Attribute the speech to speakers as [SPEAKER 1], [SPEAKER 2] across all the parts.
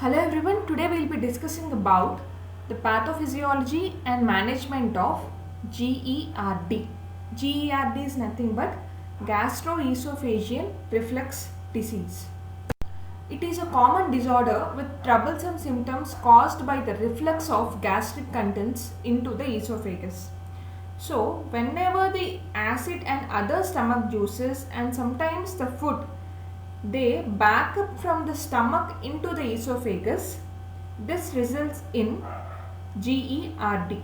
[SPEAKER 1] Hello everyone, today we will be discussing about the pathophysiology and management of GERD. GERD is nothing but gastroesophageal reflux disease. It is a common disorder with troublesome symptoms caused by the reflux of gastric contents into the esophagus. So, whenever the acid and other stomach juices and sometimes the food they back up from the stomach into the esophagus. This results in GERD.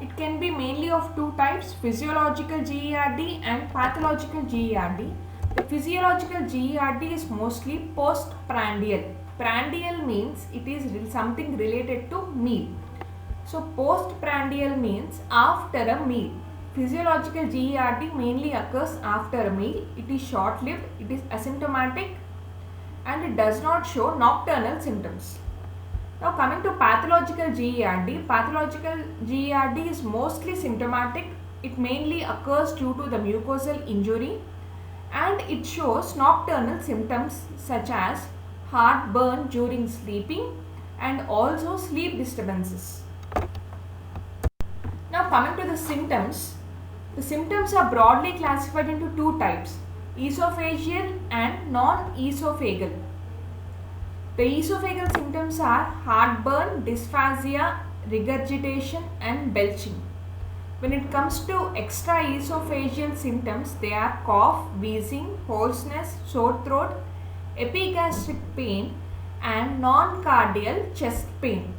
[SPEAKER 1] It can be mainly of two types, physiological GERD and pathological GERD. The physiological GERD is mostly postprandial. Prandial means it is something related to meal. So postprandial means after a meal. Physiological GERD mainly occurs after a meal. It is short-lived, it is asymptomatic and it does not show nocturnal symptoms. Now coming to pathological GERD is mostly symptomatic. It mainly occurs due to the mucosal injury and it shows nocturnal symptoms such as heartburn during sleeping and also sleep disturbances. Now coming to the symptoms are broadly classified into two types, esophageal and non-esophageal. The esophageal symptoms are heartburn, dysphagia, regurgitation and belching. When it comes to extraesophageal symptoms, they are cough, wheezing, hoarseness, sore throat, epigastric pain and non-cardial chest pain.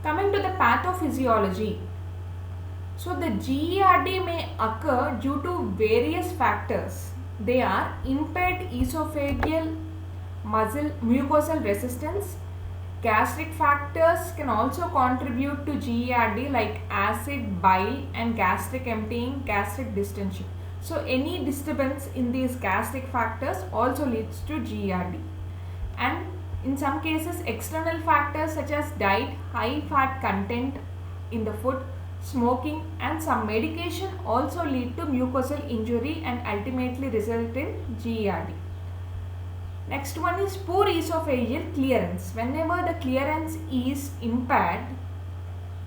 [SPEAKER 1] Coming to the pathophysiology. So the GERD may occur due to various factors. They are impaired esophageal mucosal resistance. Gastric factors can also contribute to GERD like acid, bile and gastric emptying, gastric distension. So any disturbance in these gastric factors also leads to GERD. And in some cases external factors such as diet, high fat content in the food, smoking and some medication also lead to mucosal injury and ultimately result in GERD. Next one is poor esophageal clearance. Whenever the clearance is impaired,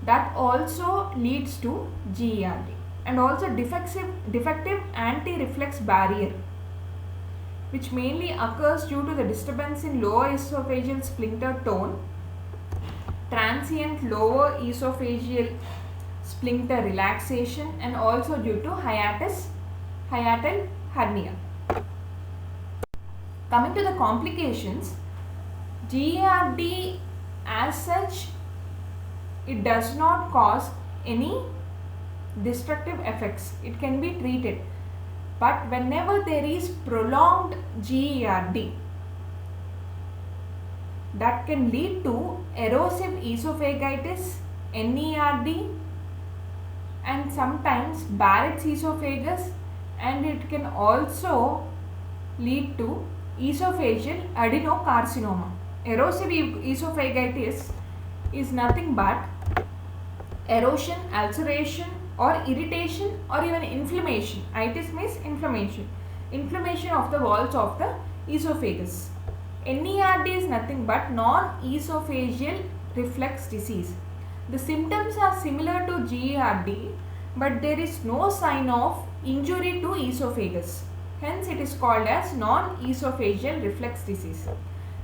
[SPEAKER 1] that also leads to GERD. And also defective anti-reflux barrier, which mainly occurs due to the disturbance in lower esophageal sphincter tone, transient lower esophageal sphincter relaxation and also due to hiatal hernia. Coming to the complications, GERD as such, it does not cause any destructive effects. It can be treated. But whenever there is prolonged GERD, that can lead to erosive esophagitis, NERD and sometimes Barrett's esophagus, and it can also lead to esophageal adenocarcinoma. Erosive esophagitis is nothing but erosion, ulceration or irritation or even inflammation. Itis means inflammation. Inflammation of the walls of the esophagus. NERD is nothing but non-esophageal reflux disease. The symptoms are similar to GERD, but there is no sign of injury to esophagus. Hence, it is called as non-esophageal reflux disease.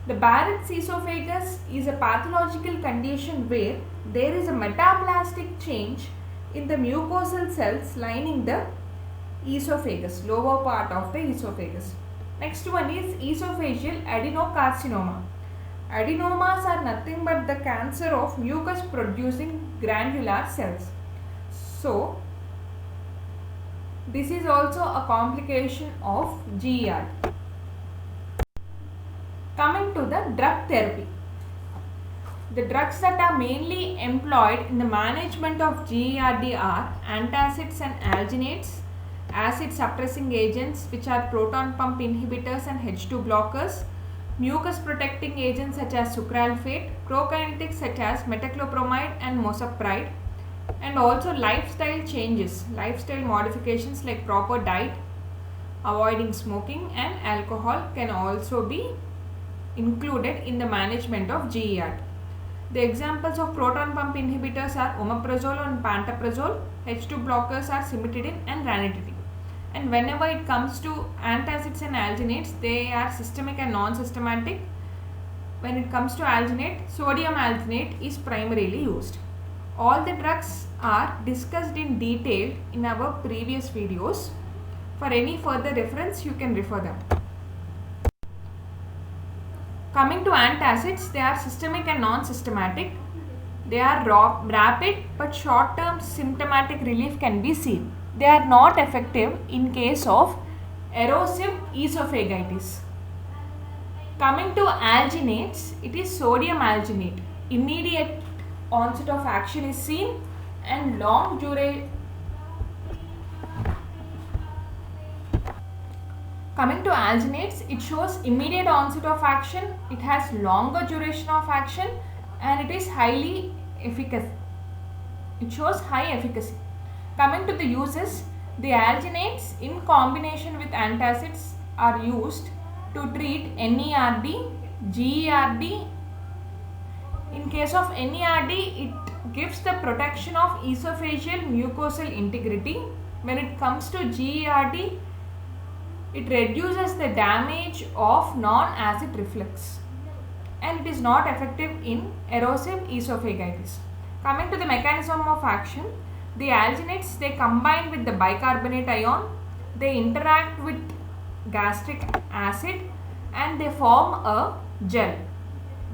[SPEAKER 1] The Barrett's esophagus is a pathological condition where there is a metaplastic change in the mucosal cells lining the esophagus, lower part of the esophagus. Next one is esophageal adenocarcinoma. Adenomas are nothing but the cancer of mucus producing granular cells. So, this is also a complication of GERD. Coming to the drug therapy. The drugs that are mainly employed in the management of GERD are antacids and alginates, acid suppressing agents which are proton pump inhibitors and H2 blockers, mucus protecting agents such as sucralfate, prokinetics such as metoclopramide and mosapride, and also lifestyle changes, lifestyle modifications like proper diet, avoiding smoking and alcohol can also be included in the management of GERD. The examples of proton pump inhibitors are omeprazole and pantoprazole. H2 blockers are cimetidine and ranitidine. And whenever it comes to antacids and alginates, they are systemic and non-systematic. When it comes to alginate, sodium alginate is primarily used. All the drugs are discussed in detail in our previous videos. For any further reference, you can refer them. Coming to antacids, they are systemic and non-systematic. They are rapid but short-term symptomatic relief can be seen. They are not effective in case of erosive esophagitis. Coming to alginates, it is sodium alginate. Immediate onset of action is seen and long duration. Coming to alginates, it shows immediate onset of action, it has longer duration of action, and it is highly efficacious. It shows high efficacy. Coming to the uses, the alginates in combination with antacids are used to treat NERD, GERD. In case of NERD, it gives the protection of esophageal mucosal integrity. When it comes to GERD, it reduces the damage of non-acid reflux and it is not effective in erosive esophagitis. Coming to the mechanism of action, the alginates, they combine with the bicarbonate ion, they interact with gastric acid and they form a gel.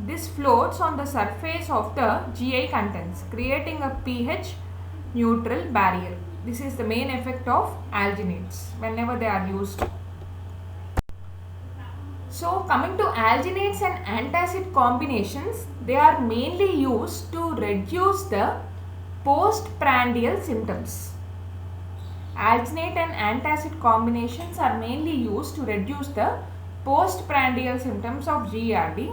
[SPEAKER 1] This floats on the surface of the GI contents, creating a pH neutral barrier. This is the main effect of alginates whenever they are used. So coming to alginates and antacid combinations, they are mainly used to reduce the postprandial symptoms. Alginate and antacid combinations are mainly used to reduce the postprandial symptoms of GERD.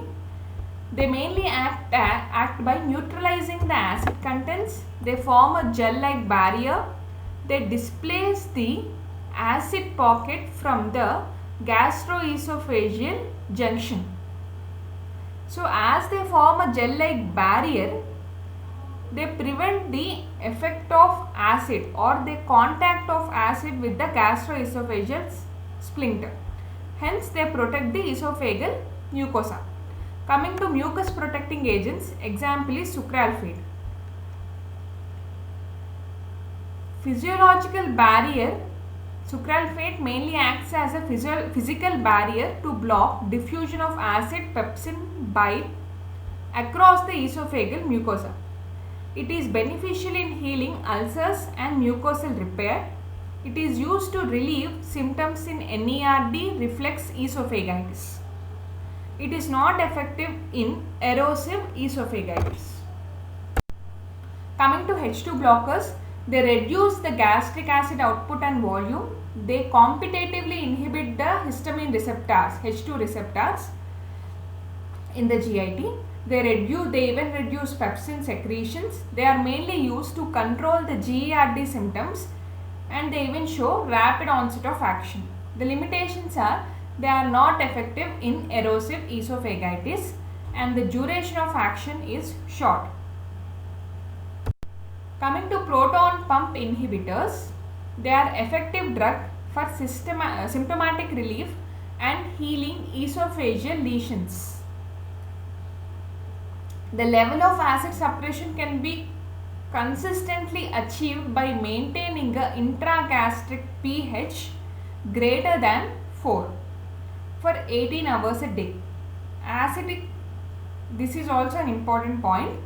[SPEAKER 1] They mainly act by neutralizing the acid contents. They form a gel-like barrier. They displace the acid pocket from the gastroesophageal junction. So as they form a gel-like barrier, they prevent the effect of acid or the contact of acid with the gastroesophageal sphincter. Hence they protect the esophageal mucosa. Coming to mucus protecting agents, example is sucralfate. Physiological barrier, sucralfate mainly acts as a physical barrier to block diffusion of acid pepsin bile across the esophageal mucosa. It is beneficial in healing ulcers and mucosal repair. It is used to relieve symptoms in NERD reflux esophagitis. It is not effective in erosive esophagitis. Coming to H2 blockers, they reduce the gastric acid output and volume. They competitively inhibit the histamine receptors, H2 receptors in the GIT. They even reduce pepsin secretions. They are mainly used to control the GERD symptoms and they even show rapid onset of action. The limitations are they are not effective in erosive esophagitis and the duration of action is short. Coming to proton pump inhibitors, they are effective drug for symptomatic relief and healing esophageal lesions. The level of acid suppression can be consistently achieved by maintaining a intragastric pH greater than 4 for 18 hours a day. This is also an important point.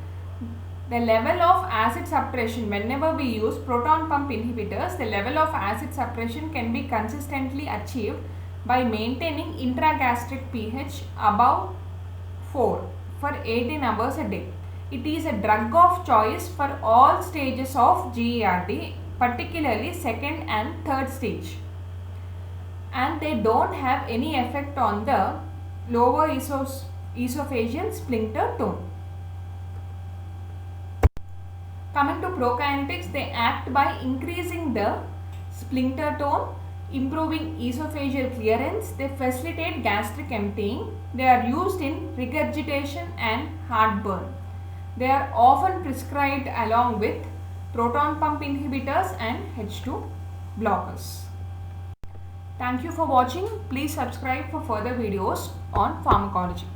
[SPEAKER 1] The level of acid suppression, whenever we use proton pump inhibitors, the level of acid suppression can be consistently achieved by maintaining intragastric pH above 4 for 18 hours a day. It is a drug of choice for all stages of GERD, particularly second and third stage. And they don't have any effect on the lower esophageal sphincter tone. Coming to prokinetics, they act by increasing the sphincter tone, improving esophageal clearance. They facilitate gastric emptying. They are used in regurgitation and heartburn. They are often prescribed along with proton pump inhibitors and H2 blockers. Thank you for watching. Please subscribe for further videos on pharmacology.